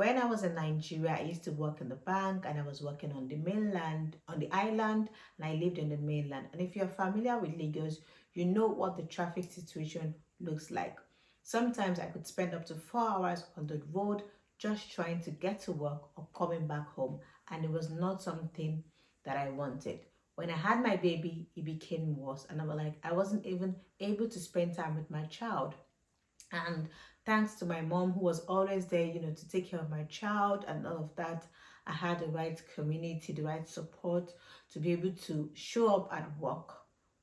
When I was in Nigeria, I used to work in the bank and I was working on the mainland, on the island, and I lived in the mainland. And if you're familiar with Lagos, you know what the traffic situation looks like. Sometimes I could spend up to 4 hours on the road just trying to get to work or coming back home, and it was not something that I wanted. When I had my baby, it became worse, and I wasn't even able to spend time with my child. And thanks to my mom, who was always there, to take care of my child and all of that, I had the right community, the right support to be able to show up at work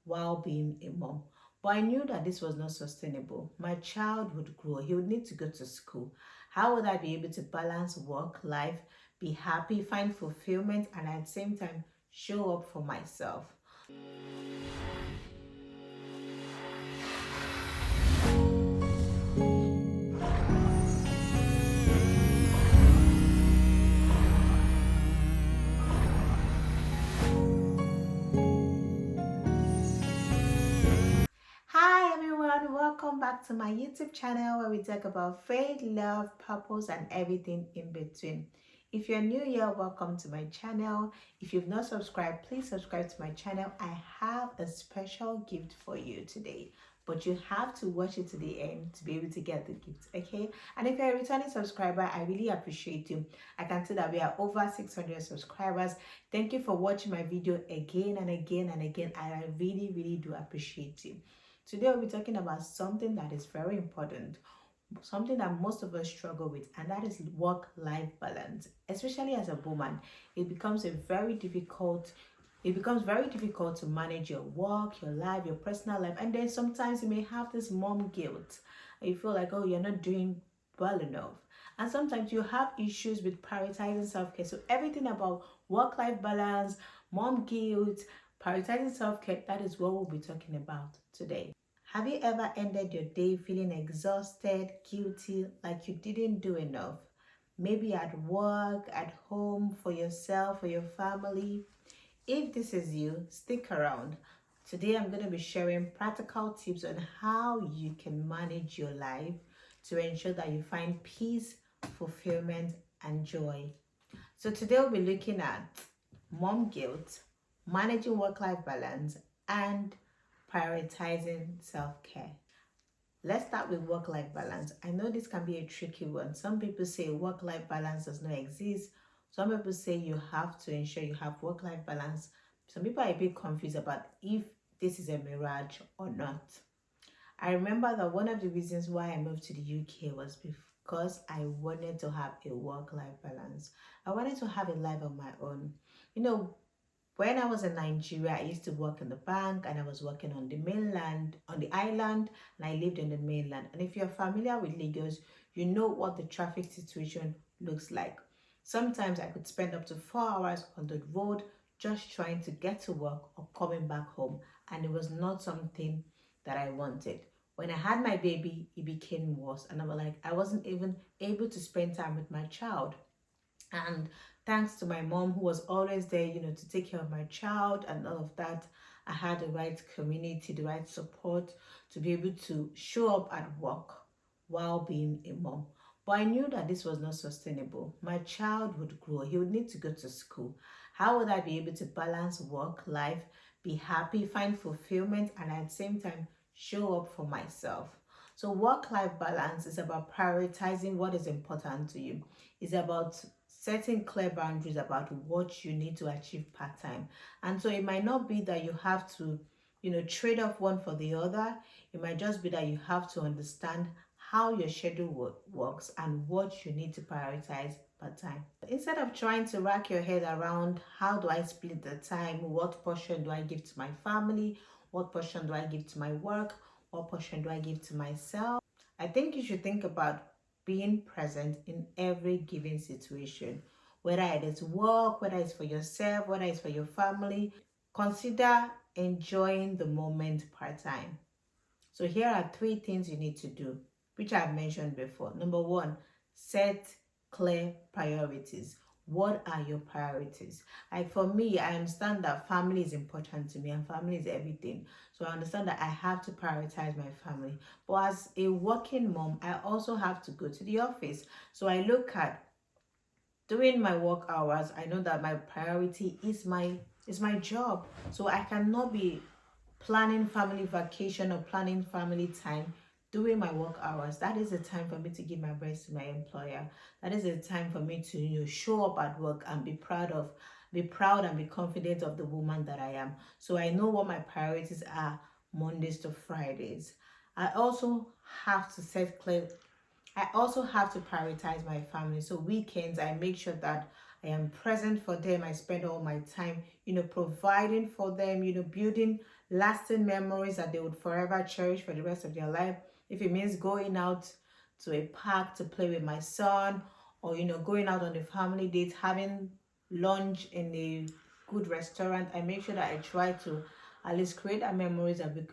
while being a mom. But I knew that this was not sustainable. My child would grow, he would need to go to school. How would I be able to balance work, life, be happy, find fulfillment, and at the same time show up for myself? Hi everyone, welcome back to my YouTube channel where we talk about faith, love, purpose, and everything in between. If you're new here, welcome to my channel. If you've not subscribed, please subscribe to my channel. I have a special gift for you today, but you have to watch it to the end to be able to get the gift, okay? And if you're a returning subscriber, I really appreciate you. I can see that we are over 600 subscribers. Thank you for watching my video again and again and again. I really, really do appreciate you. Today we'll be talking about something that is very important, something that most of us struggle with, and that is work-life balance. Especially as a woman, it becomes very difficult to manage your work, your life, your personal life, and then sometimes you may have this mom guilt. You feel like, oh, you're not doing well enough. And sometimes you have issues with prioritizing self-care. So everything about work-life balance, mom guilt, prioritizing self-care, that is what we'll be talking about today. Have you ever ended your day feeling exhausted, guilty, like you didn't do enough? Maybe at work, at home, for yourself, for your family. If this is you, stick around. Today I'm going to be sharing practical tips on how you can manage your life to ensure that you find peace, fulfillment, and joy. So today we'll be looking at mom guilt, managing work-life balance, and prioritizing self-care. Let's start with work-life balance. I know this can be a tricky one. Some people say work-life balance does not exist. Some people say you have to ensure you have work-life balance. Some people are a bit confused about if this is a mirage or not. I remember that one of the reasons why I moved to the UK was because I wanted to have a work-life balance. I wanted to have a life of my own. When I was in Nigeria, I used to work in the bank and I was working on the mainland, on the island, and I lived in the mainland. And if you're familiar with Lagos, you know what the traffic situation looks like. Sometimes I could spend up to 4 hours on the road just trying to get to work or coming back home, and it was not something that I wanted. When I had my baby, it became worse, and I wasn't even able to spend time with my child. And thanks to my mom, who was always there, to take care of my child and all of that, I had the right community, the right support to be able to show up at work while being a mom. But I knew that this was not sustainable. My child would grow, he would need to go to school. How would I be able to balance work, life, be happy, find fulfillment, and at the same time show up for myself? So work-life balance is about prioritizing what is important to you. It's about setting clear boundaries about what you need to achieve part-time. And so it might not be that you have to, trade off one for the other. It might just be that you have to understand how your schedule works and what you need to prioritize part-time. Instead of trying to rack your head around how do I split the time, what portion do I give to my family, what portion do I give to my work, what portion do I give to myself, I think you should think about being present in every given situation, whether it is work, whether it's for yourself, whether it's for your family. Consider enjoying the moment part-time. So here are 3 things you need to do, which I've mentioned before. Number 1, set clear priorities. What are your priorities? Like for me, I understand that family is important to me and family is everything. So I understand that I have to prioritize my family. But as a working mom, I also have to go to the office. So I look at, During my work hours, I know that my priority is my job. So I cannot be planning family vacation or planning family time during my work hours. That is the time for me to give my best to my employer. That is the time for me to, show up at work and be proud and be confident of the woman that I am. So I know what my priorities are Mondays to Fridays. I also have to set clear I also have to prioritize my family. So weekends, I make sure that I am present for them. I spend all my time, providing for them, building lasting memories that they would forever cherish for the rest of their life. If it means going out to a park to play with my son, or going out on a family date, having lunch in a good restaurant, I make sure that I try to at least create a memories that we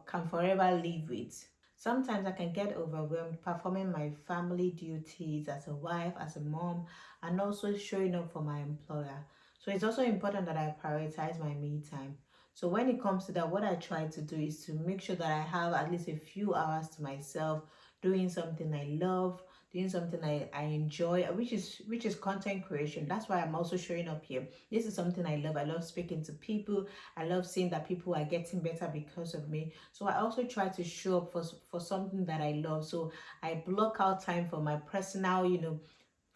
can forever live with. Sometimes I can get overwhelmed performing my family duties as a wife, as a mom, and also showing up for my employer. So it's also important that I prioritize my me time. So when it comes to that, what I try to do is to make sure that I have at least a few hours to myself, doing something I love, doing something I enjoy, which is content creation. That's why I'm also showing up here. This is something I love. I love speaking to people. I love seeing that people are getting better because of me. So I also try to show up for something that I love. So I block out time for my personal,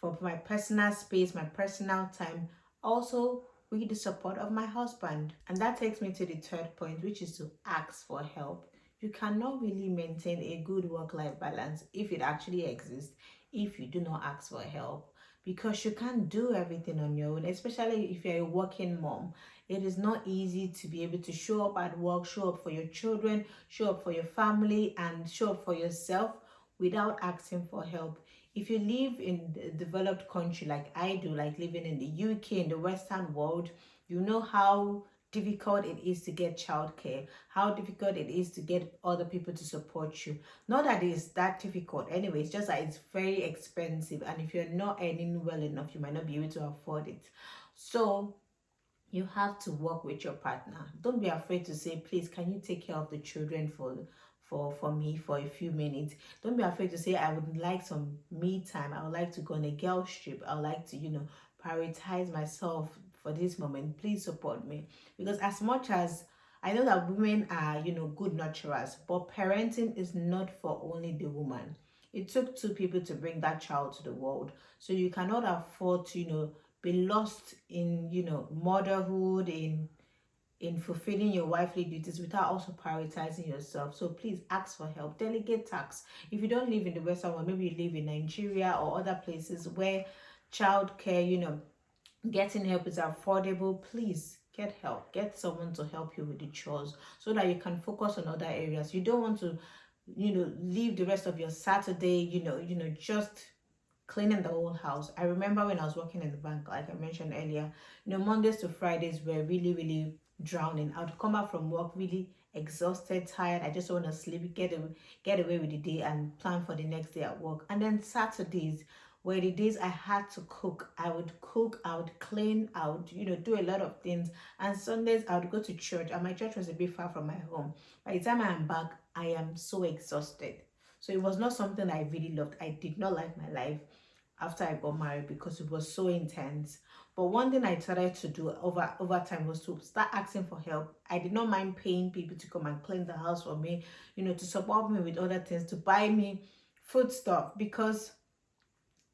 for my personal space, my personal time. Also with the support of my husband. And that takes me to the third point, which is to ask for help. You cannot really maintain a good work-life balance if it actually exists if you do not ask for help, because you can't do everything on your own, especially if you're a working mom. It is not easy to be able to show up at work, show up for your children, show up for your family, and show up for yourself without asking for help. If you live in a developed country like I do, like living in the UK, in the Western world, you know how difficult it is to get childcare, how difficult it is to get other people to support you. Not that it's that difficult anyway, it's just that it's very expensive, and if you're not earning well enough, you might not be able to afford it. So you have to work with your partner. Don't be afraid to say, please, can you take care of the children for me for a few minutes? Don't be afraid to say, I would like some me time. I would like to go on a girls trip. I would like to, prioritize myself for this moment. Please support me. Because as much as I know that women are, good nurturers, but parenting is not for only the woman. It took two people to bring that child to the world. So you cannot afford to, be lost in, motherhood, in fulfilling your wifely duties without also prioritizing yourself. So please ask for help, delegate tasks. If you don't live in the Western world, maybe you live in Nigeria or other places where childcare, getting help is affordable, please get help. Get someone to help you with the chores so that you can focus on other areas. You don't want to, leave the rest of your Saturday, just cleaning the whole house. I remember when I was working in the bank, like I mentioned earlier, Mondays to Fridays were really, really drowning. I'd come out from work really exhausted, tired. I just want to sleep, get away with the day and plan for the next day at work. And then Saturdays were the days I had to cook. I would cook, I would clean, I would, do a lot of things. And Sundays I would go to church, and my church was a bit far from my home. By the time I am back, I am so exhausted. So it was not something I really loved. I did not like my life after I got married because it was so intense. But one thing I started to do over time was to start asking for help. I did not mind paying people to come and clean the house for me, to support me with other things, to buy me food stuff, because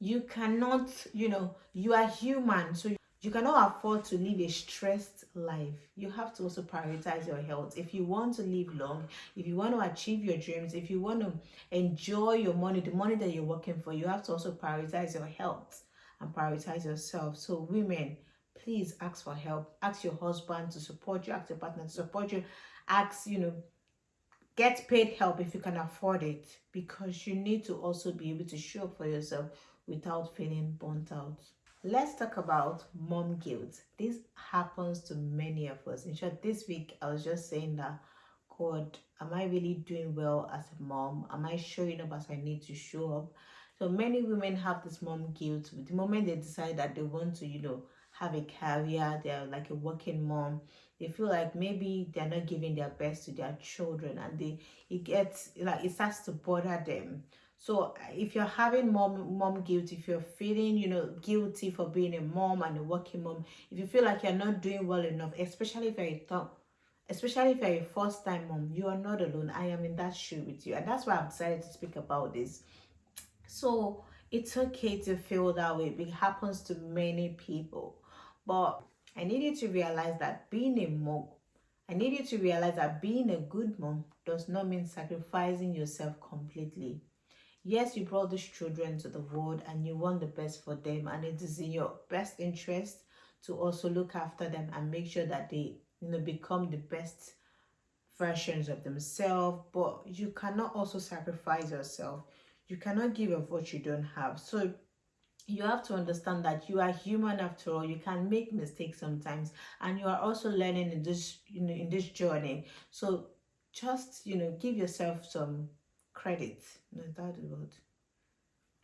you cannot, you are human. So you cannot afford to live a stressed life. You have to also prioritize your health. If you want to live long, if you want to achieve your dreams, if you want to enjoy your money, the money that you're working for, you have to also prioritize your health and prioritize yourself. So women, please ask for help. Ask your husband to support you, ask your partner to support you, ask, get paid help if you can afford it, because you need to also be able to show up for yourself without feeling burnt out. Let's talk about mom guilt. This happens to many of us. In short, this week I was just saying that, God, am I really doing well as a mom? Am I showing up as I need to show up? So many women have this mom guilt. The moment they decide that they want to, have a career, they're like a working mom, they feel like maybe they're not giving their best to their children, and it starts to bother them. So if you're having mom guilt, if you're feeling, guilty for being a mom and a working mom, if you feel like you're not doing well enough, especially if you're a first time mom, you are not alone. I am in that shoe with you, and that's why I've decided to speak about this. So it's okay to feel that way. It happens to many people. But I need you to realize that being a mom, I need you to realize that being a good mom does not mean sacrificing yourself completely. Yes, you brought these children to the world and you want the best for them, and it is in your best interest to also look after them and make sure that they become the best versions of themselves. But you cannot also sacrifice yourself. You cannot give of what you don't have. So you have to understand that you are human after all. You can make mistakes sometimes, and you are also learning in this in this journey. So just give yourself some credit. No, that is what.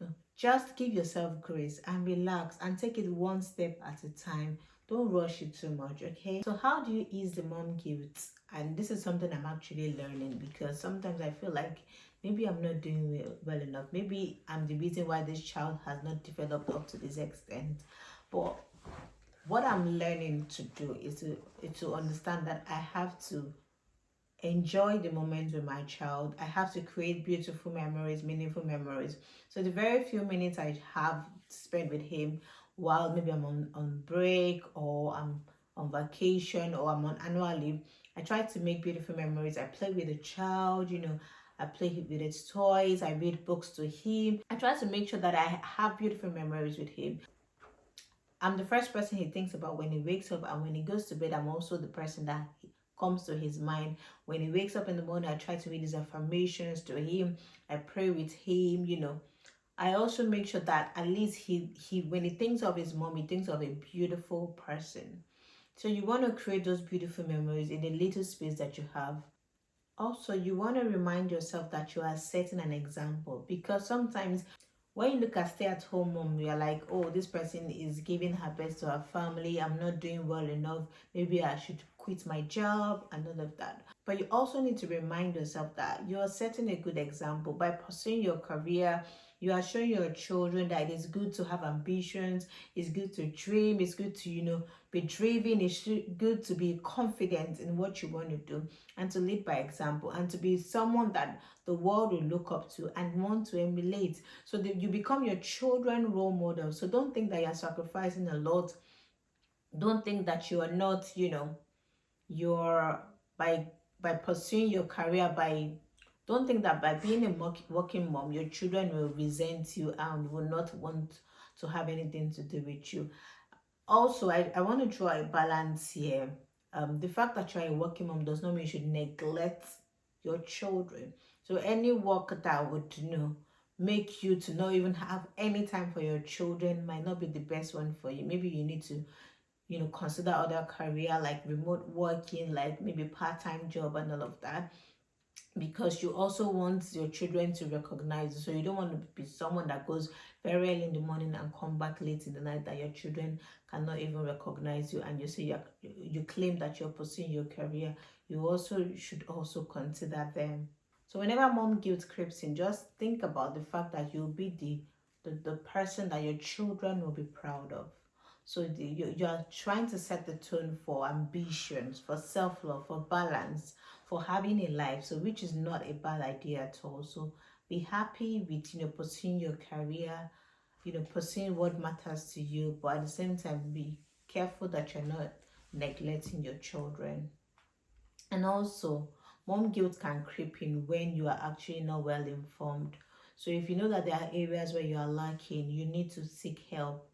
No, just give yourself grace and relax and take it one step at a time. Don't rush it too much, okay? So how do you ease the mom guilt? And this is something I'm actually learning, because sometimes I feel like maybe I'm not doing well enough. Maybe I'm the reason why this child has not developed up to this extent. But what I'm learning to do is to understand that I have to enjoy the moment with my child. I have to create beautiful memories, meaningful memories. So the very few minutes I have spent with him, while maybe I'm on break, or I'm on vacation, or I'm on annual leave, I try to make beautiful memories. I play with the child, I play with his toys, I read books to him. I try to make sure that I have beautiful memories with him. I'm the first person he thinks about when he wakes up, and when he goes to bed, I'm also the person that comes to his mind. When he wakes up in the morning, I try to read his affirmations to him. I pray with him. I also make sure that at least he when he thinks of his mom, he thinks of a beautiful person. So you want to create those beautiful memories in the little space that you have. Also, you want to remind yourself that you are setting an example, because sometimes when you look at stay-at-home mom, you're like, oh, this person is giving her best to her family. I'm not doing well enough. Maybe I should quit my job and all of that. But you also need to remind yourself that you're setting a good example by pursuing your career. You are showing your children that it is good to have ambitions. It's good to dream. It's good to, be driven. It's good to be confident in what you want to do, and to lead by example, and to be someone that the world will look up to and want to emulate, so that you become your children role model. So don't think that you're sacrificing a lot. Don't think that you are not, you're by pursuing your career, by don't think that by being a working mom, your children will resent you and will not want to have anything to do with you. Also, I want to draw a balance here. The fact that you're a working mom does not mean you should neglect your children. So any work that would make you to not even have any time for your children might not be the best one for you. Maybe you need to consider other career, like remote working, like maybe part-time job and all of that, because you also want your children to recognize you. So you don't want to be someone that goes very early in the morning and come back late in the night, that your children cannot even recognize you, and you say you claim that you're pursuing your career. You also should also consider them. So whenever mom guilt creeps in, just think about the fact that you'll be the person that your children will be proud of. So you are trying to set the tone for ambitions, for self-love, for balance, for having a life, so which is not a bad idea at all. So be happy with pursuing your career, pursuing what matters to you, but at the same time be careful that you're not neglecting your children. And also, mom guilt can creep in when you are actually not well informed. So if you know that there are areas where you are lacking, you need to seek help.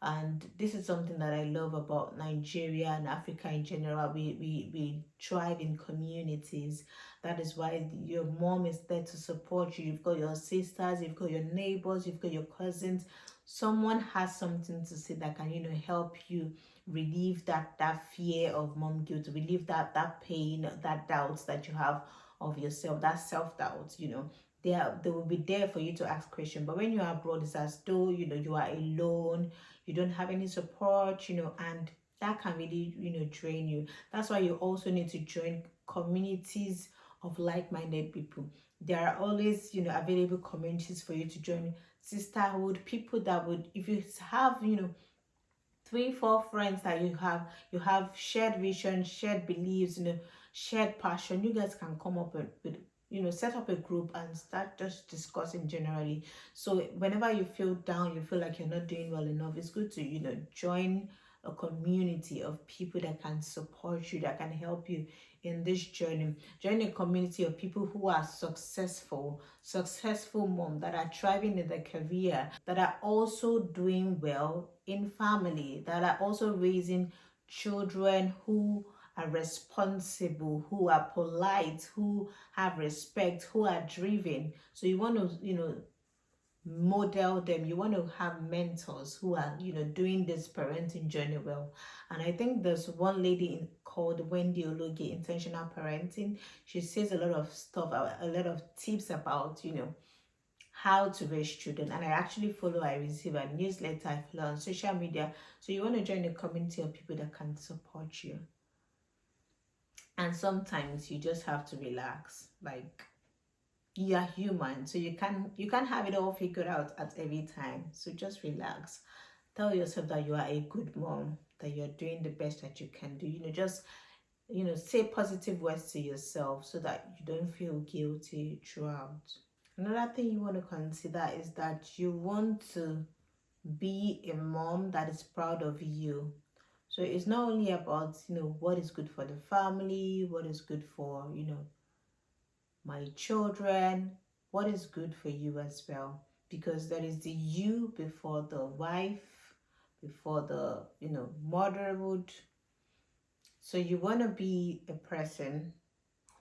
And this is something that I love about Nigeria and Africa in general. We thrive in communities. That is why your mom is there to support you. You've got your sisters, you've got your neighbors, you've got your cousins. Someone has something to say that can help you relieve that fear of mom guilt, relieve that pain, that doubts that you have of yourself, that self-doubt. They will be there for you to ask questions. But when you are abroad, it's as though you are alone, you don't have any support, and that can really drain you. That's why you also need to join communities of like-minded people. there are always, available communities for you to join, sisterhood, people that would, if you have, three, four friends that you have shared vision, shared beliefs, shared passion, you guys can come up with set up a group and start just discussing generally. So whenever you feel down, you feel like you're not doing well enough, it's good to join a community of people that can support you, that can help you in this journey. Join a community of people who are successful mom that are thriving in their career, that are also doing well in family, that are also raising children who are responsible, who are polite, who have respect, who are driven. So you want to, model them. You want to have mentors who are, doing this parenting journey well. And I think there's one lady called Wendy Ologe, Intentional Parenting. She says a lot of stuff, a lot of tips about, how to raise children. And I actually follow, I receive a newsletter, I follow on social media. So you want to join a community of people that can support you. And sometimes you just have to relax. Like, you are human, so you can't have it all figured out at every time. So just relax. Tell yourself that you are a good mom, that you're doing the best that you can do. Just say positive words to yourself so that you don't feel guilty throughout. Another thing you want to consider is that you want to be a mom that is proud of you. So it's not only about what is good for the family, what is good for my children, what is good for you as well, because there is the you before the wife, before the motherhood. So you want to be a person.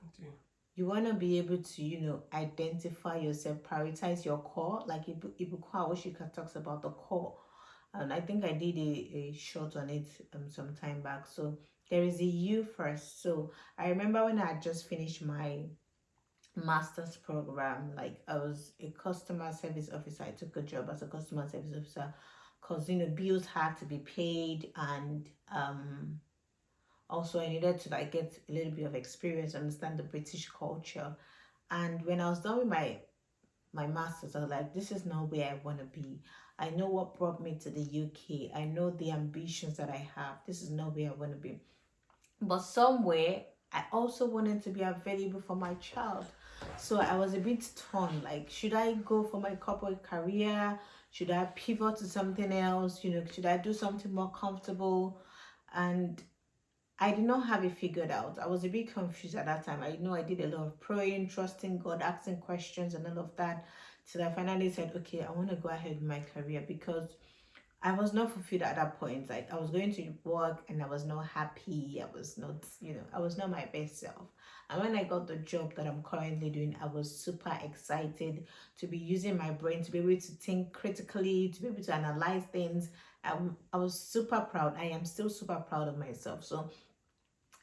Okay. You want to be able to identify yourself, prioritize your core, like Ibuka Awashika talks about the core, and I think I did a short on it some time back. So there is a you first. So I remember when I had just finished my master's program, like I was a customer service officer. I took a job as a customer service officer because bills had to be paid, and also I needed to like get a little bit of experience, understand the British culture. And when I was done with my master's, I was like, this is not where I want to be. I know what brought me to the UK. I know the ambitions that I have. This is not where I want to be. But somewhere I also wanted to be available for my child. So I was a bit torn, like, should I go for my corporate career? Should I pivot to something else? Should I do something more comfortable? And I did not have it figured out. I was a bit confused at that time. I know I did a lot of praying, trusting God, asking questions and all of that. So I finally said, okay, I want to go ahead with my career, because I was not fulfilled at that point. Like, I was going to work and I was not happy. I was not, I was not my best self. And when I got the job that I'm currently doing, I was super excited to be using my brain, to be able to think critically, to be able to analyze things. I was super proud. I am still super proud of myself. So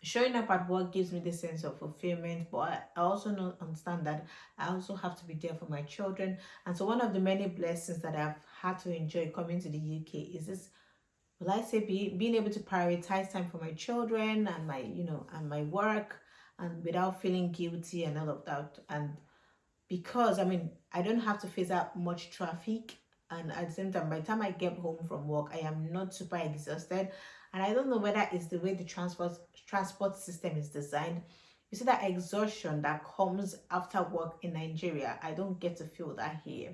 showing up at work gives me this sense of fulfillment, but I also understand that I also have to be there for my children. And so one of the many blessings that I've had to enjoy coming to the UK is this, will I say, being able to prioritize time for my children and my and my work, and without feeling guilty and all of that. And because I don't have to face that much traffic, and at the same time, by the time I get home from work, I am not super exhausted. And I don't know whether it's the way the transport system is designed. You see that exhaustion that comes after work in Nigeria, I don't get to feel that here.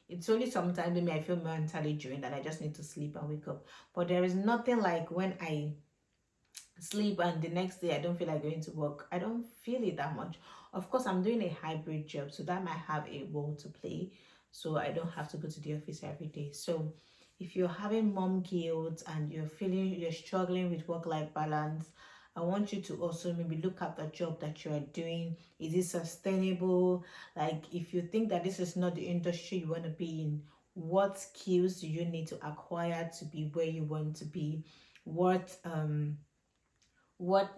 It's only sometimes maybe I feel mentally drained and I just need to sleep and wake up. But there is nothing like when I sleep and the next day I don't feel like going to work. I don't feel it that much. Of course, I'm doing a hybrid job, so that might have a role to play. So I don't have to go to the office every day. So if you're having mom guilt and you're struggling with work-life balance, I want you to also maybe look at the job that you are doing. Is it sustainable? Like, if you think that this is not the industry you want to be in, what skills do you need to acquire to be where you want to be? What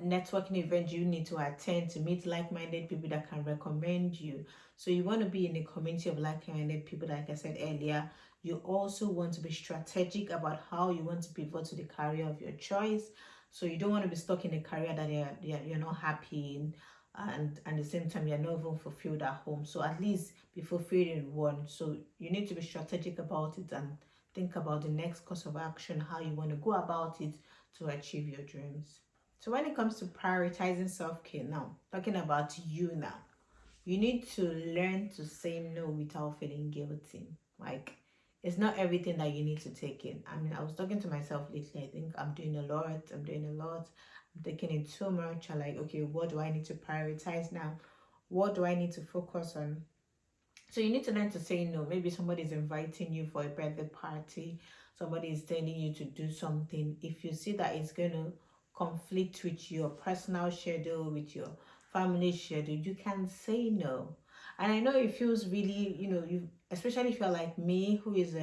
networking event you need to attend to meet like-minded people that can recommend you. So you want to be in a community of like-minded people, like I said earlier. You also want to be strategic about how you want to pivot to the career of your choice. So you don't want to be stuck in a career that you're not happy in. and at the same time you're not even fulfilled at home. So at least be fulfilled in one. So you need to be strategic about it and think about the next course of action, how you want to go about it to achieve your dreams. So when it comes to prioritizing self-care now, talking about you now, you need to learn to say no without feeling guilty. Like, it's not everything that you need to take in. I mean, I was talking to myself lately. I think I'm doing a lot. I'm taking in too much. I'm like, okay, what do I need to prioritize now? What do I need to focus on? So you need to learn to say no. Maybe somebody's inviting you for a birthday party. Somebody is telling you to do something. If you see that it's going to conflict with your personal schedule, with your family schedule, you can say no. And I know it feels really, you, especially if you're like me, who is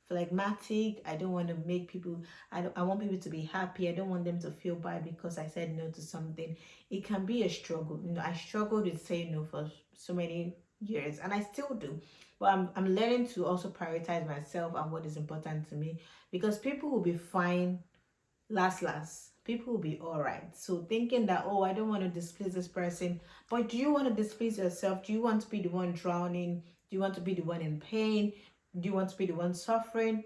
phlegmatic. I don't want to make people, I want people to be happy. I don't want them to feel bad because I said no to something. It can be a struggle. I struggled with saying no for so many years, and I still do. But I'm learning to also prioritize myself and what is important to me, because people will be fine last. People will be all right. So thinking that, oh, I don't want to displease this person, but do you want to displease yourself? Do you want to be the one drowning? Do you want to be the one in pain? Do you want to be the one suffering?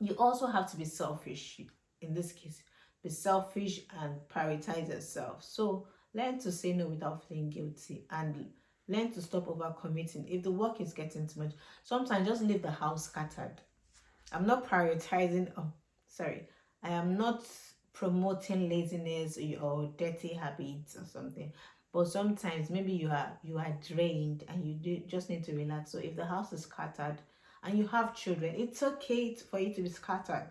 You also have to be selfish. In this case, be selfish and prioritize yourself. So learn to say no without feeling guilty, and learn to stop overcommitting. If the work is getting too much, sometimes just leave the house scattered. I'm not prioritizing, oh, sorry, I am not promoting laziness or dirty habits or something. But sometimes maybe you are drained and just need to relax. So if the house is scattered and you have children, it's okay for you to be scattered.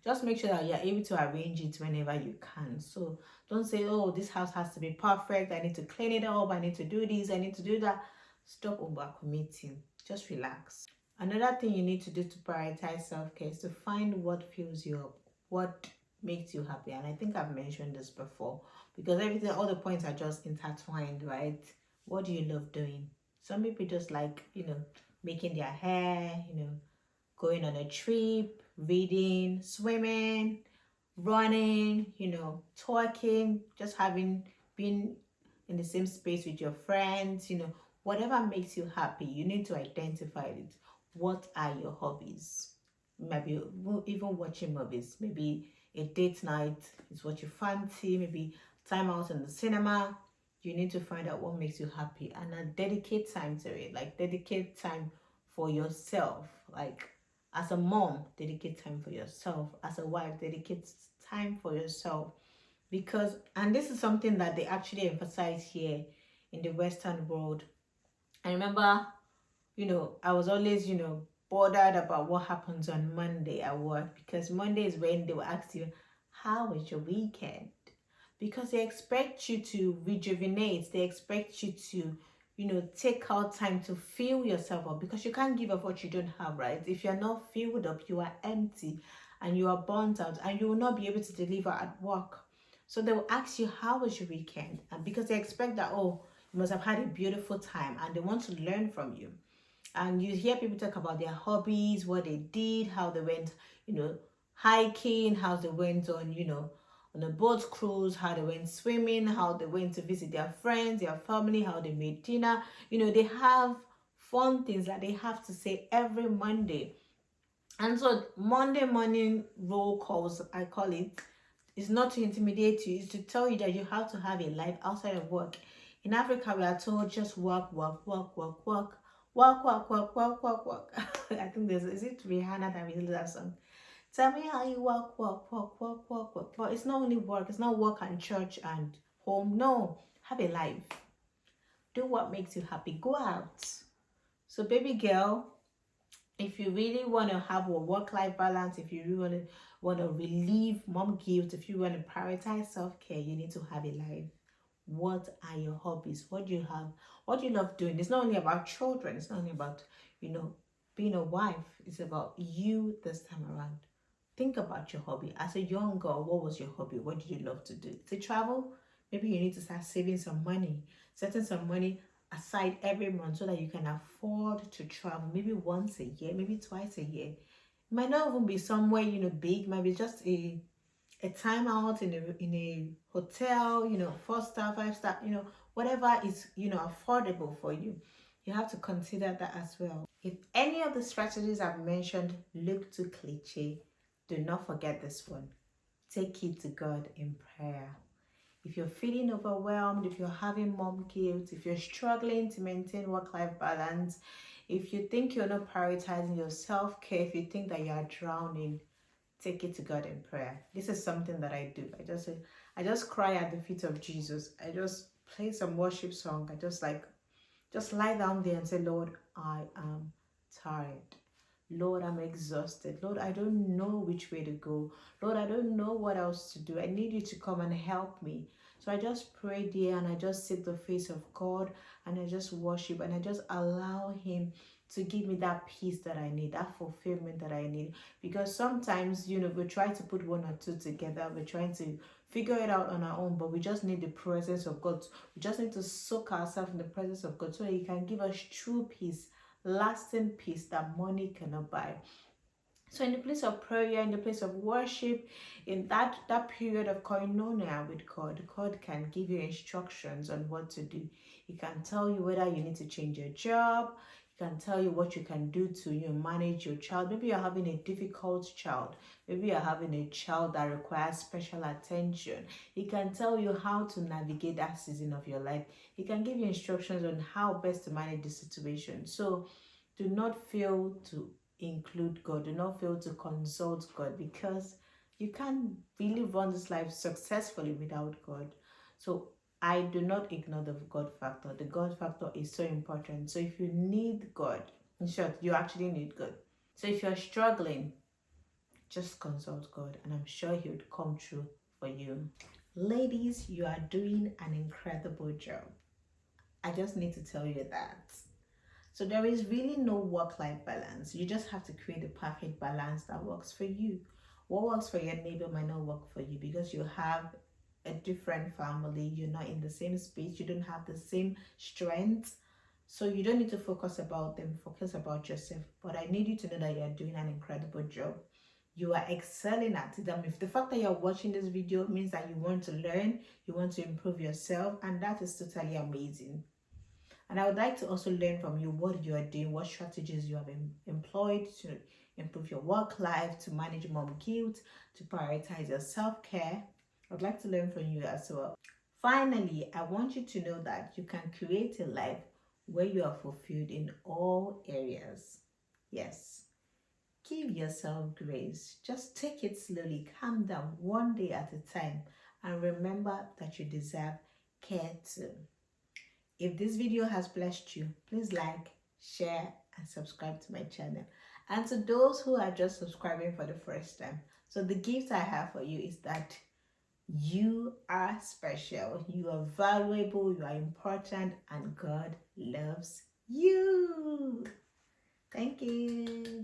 Just make sure that you're able to arrange it whenever you can. So don't say, oh, this house has to be perfect. I need to clean it up. I need to do this. I need to do that. Stop overcommitting. Just relax. Another thing you need to do to prioritize self-care is to find what fills you up, what makes you happy. And I think I've mentioned this before, because everything, all the points are just intertwined, right? What do you love doing? Some people just like, making their hair, going on a trip, reading, swimming, running, talking, just being in the same space with your friends, whatever makes you happy. You need to identify it. What are your hobbies? Maybe even watching movies. Maybe a date night is what you fancy. Maybe time out in the cinema. You need to find out what makes you happy and dedicate time to it. Like, dedicate time for yourself. Like, as a mom, dedicate time for yourself. As a wife, dedicate time for yourself. Because, and this is something that they actually emphasize here in the Western world. I remember, I was always, bothered about what happens on Monday at work, because Monday is when they will ask you, how was your weekend? Because they expect you to rejuvenate. They expect you to, take out time to fill yourself up, because you can't give up what you don't have, right? If you're not filled up, you are empty and you are burnt out, and you will not be able to deliver at work. So they will ask you, how was your weekend? And because they expect that, oh, you must have had a beautiful time, and they want to learn from you. And you hear people talk about their hobbies, what they did, how they went, hiking, how they went on a boat cruise, how they went swimming, how they went to visit their friends, their family, how they made dinner. They have fun things that they have to say every Monday. And so Monday morning roll calls, I call it, is not to intimidate you. It's to tell you that you have to have a life outside of work. In Africa, we are told just work, work, work, work, work. Work, work, work, work, work, work. I think is it Rihanna that really that song? Tell me how you work, work, work, work, work, work. But it's not only work. It's not work and church and home. No, have a life. Do what makes you happy. Go out. So, baby girl, if you really want to have a work-life balance, if you really want to relieve mom guilt, if you want to prioritize self-care, you need to have a life. What are your hobbies? What do you have? What do you love doing? It's not only about children. It's not only about, being a wife. It's about you this time around. Think about your hobby. As a young girl, what was your hobby? What did you love to do? To travel? Maybe you need to start saving some money, setting some money aside every month so that you can afford to travel. Maybe once a year, maybe twice a year. It might not even be somewhere, big. Maybe just a time out in a hotel, 4-star, 5-star, whatever is, affordable for you. You have to consider that as well. If any of the strategies I've mentioned look too cliche, do not forget this one. Take it to God in prayer. If you're feeling overwhelmed, if you're having mom guilt, if you're struggling to maintain work-life balance, if you think you're not prioritizing your self-care, if you think that you are drowning, take it to God in prayer. This is something that I do. I just cry at the feet of Jesus. I just play some worship song. I just lie down there and say, Lord, I am tired. Lord, I'm exhausted. Lord, I don't know which way to go. Lord, I don't know what else to do. I need you to come and help me. So I just pray there and I just seek the face of God and I just worship and I just allow Him to give me that peace that I need, that fulfillment that I need. Because sometimes, we try to put one or two together. We're trying to figure it out on our own, but we just need the presence of God. We just need to soak ourselves in the presence of God so He can give us true peace, lasting peace that money cannot buy. So in the place of prayer, in the place of worship, in that period of koinonia with God, God can give you instructions on what to do. He can tell you whether you need to change your job. He can tell you what you can do to manage your child. Maybe you're having a difficult child. Maybe you're having a child that requires special attention. He can tell you how to navigate that season of your life. He can give you instructions on how best to manage the situation. So do not fail to include God. Do not fail to consult God, because you can't really run this life successfully without God. So I do not ignore the God factor. The God factor is so important. So if you need God, in short, you actually need God. So if you're struggling, just consult God and I'm sure He would come through for you. Ladies, you are doing an incredible job. I just need to tell you that. So there is really no work-life balance. You just have to create the perfect balance that works for you. What works for your neighbor might not work for you because you have a different family. You're not in the same space. You don't have the same strength. So you don't need to focus about them. Focus about yourself. But I need you to know that you're doing an incredible job. You are excelling at it. If the fact that you're watching this video means that you want to learn, you want to improve yourself, and that is totally amazing. And I would like to also learn from you what you are doing, what strategies you have employed to improve your work life, to manage mom guilt, to prioritize your self-care. I'd like to learn from you as well. Finally, I want you to know that you can create a life where you are fulfilled in all areas. Yes. Give yourself grace. Just take it slowly. Calm down one day at a time. And remember that you deserve care too. If this video has blessed you, please like, share, and subscribe to my channel. And to those who are just subscribing for the first time, so the gift I have for you is that you are special, you are valuable, you are important, and God loves you. Thank you.